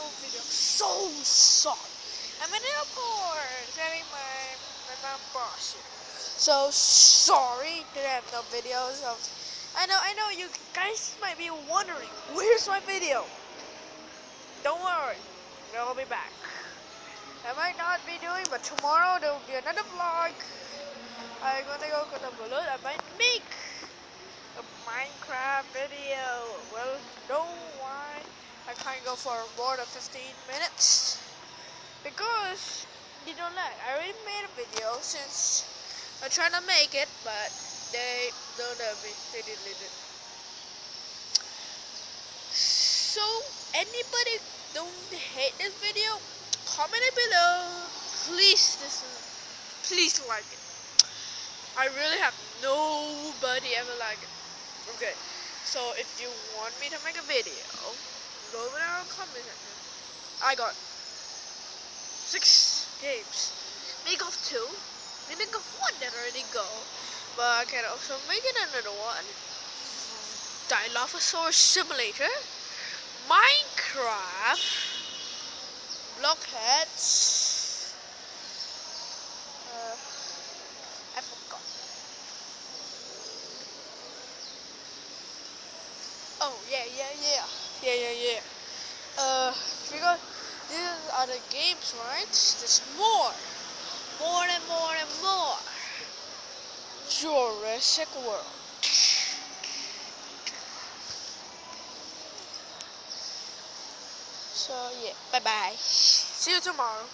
new video. So sorry. I'm in the airport getting my mom boss here. So sorry that I have no videos of. I know you guys might be wondering, where's my video? Don't worry, they'll be back. I might not be doing, but tomorrow there will be another vlog. I'm gonna go get a bullet. I might make a Minecraft video. Well, know why I can't go for more than 15 minutes? Because they don't let. I already made a video since I'm trying to make it, but they don't let me. They deleted it. So anybody don't hate this video, comment it below. Please listen. Please like it. I really have nobody ever like it. Okay, so if you want me to make a video, go over there and comment section. I got 6 games. Make of 2. Make of 1 that already go. But I can also make it another one. Dilophosaurus Simulator. Minecraft. Blockheads. I forgot. Oh yeah. Because these are the games, right? There's more and more. Jurassic World. So yeah, bye bye. See you tomorrow.